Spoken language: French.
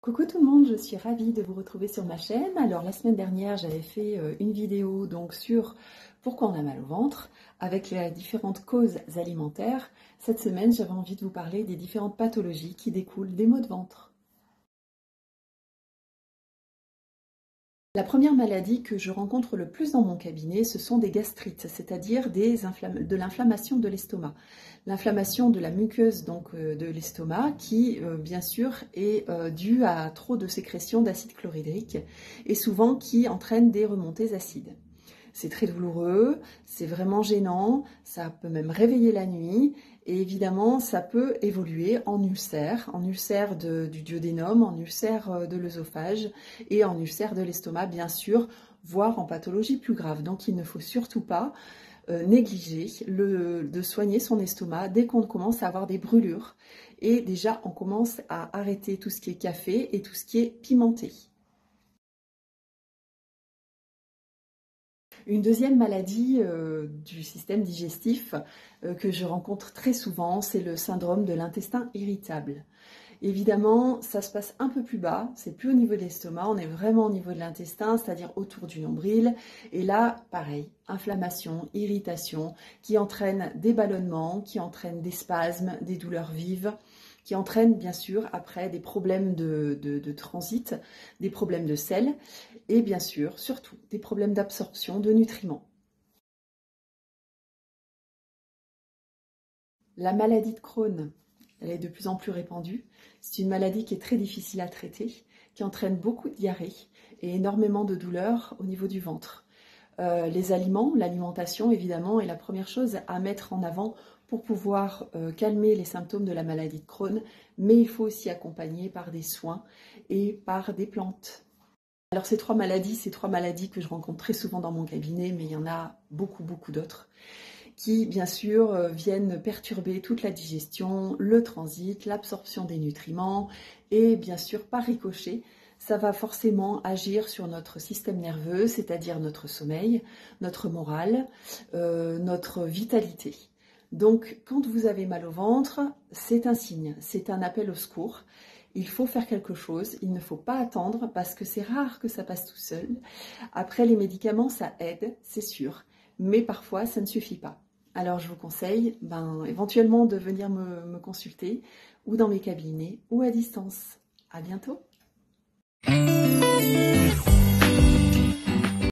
Coucou tout le monde, je suis ravie de vous retrouver sur ma chaîne. Alors la semaine dernière, j'avais fait une vidéo donc sur pourquoi on a mal au ventre avec les différentes causes alimentaires. Cette semaine, j'avais envie de vous parler des différentes pathologies qui découlent des maux de ventre. La première maladie que je rencontre le plus dans mon cabinet, ce sont des gastrites, c'est-à-dire de l'inflammation de l'estomac. L'inflammation de la muqueuse donc, de l'estomac qui, bien sûr, est due à trop de sécrétion d'acide chlorhydrique et souvent qui entraîne des remontées acides. C'est très douloureux, c'est vraiment gênant, ça peut même réveiller la nuit et évidemment ça peut évoluer en ulcère du duodénum, en ulcère de l'œsophage et en ulcère de l'estomac bien sûr, voire en pathologie plus grave. Donc il ne faut surtout pas négliger de soigner son estomac dès qu'on commence à avoir des brûlures. Et déjà on commence à arrêter tout ce qui est café et tout ce qui est pimenté. Une deuxième maladie du système digestif que je rencontre très souvent, c'est le syndrome de l'intestin irritable. Évidemment, ça se passe un peu plus bas, c'est plus au niveau de l'estomac, on est vraiment au niveau de l'intestin, c'est-à-dire autour du nombril. Et là, pareil, inflammation, irritation, qui entraîne des ballonnements, qui entraîne des spasmes, des douleurs vives, qui entraînent bien sûr après des problèmes de transit, des problèmes de sel et bien sûr, surtout, des problèmes d'absorption de nutriments. La maladie de Crohn, elle est de plus en plus répandue. C'est une maladie qui est très difficile à traiter, qui entraîne beaucoup de diarrhée et énormément de douleurs au niveau du ventre. Les aliments, l'alimentation évidemment est la première chose à mettre en avant pour pouvoir calmer les symptômes de la maladie de Crohn, mais il faut aussi accompagner par des soins et par des plantes. Alors ces trois maladies que je rencontre très souvent dans mon cabinet, mais il y en a beaucoup d'autres, qui bien sûr viennent perturber toute la digestion, le transit, l'absorption des nutriments et bien sûr par ricochet, ça va forcément agir sur notre système nerveux, c'est-à-dire notre sommeil, notre morale, notre vitalité. Donc quand vous avez mal au ventre, c'est un signe, c'est un appel au secours. Il faut faire quelque chose, il ne faut pas attendre parce que c'est rare que ça passe tout seul. Après les médicaments, ça aide, c'est sûr, mais parfois ça ne suffit pas. Alors je vous conseille éventuellement de venir me consulter ou dans mes cabinets ou à distance. À bientôt.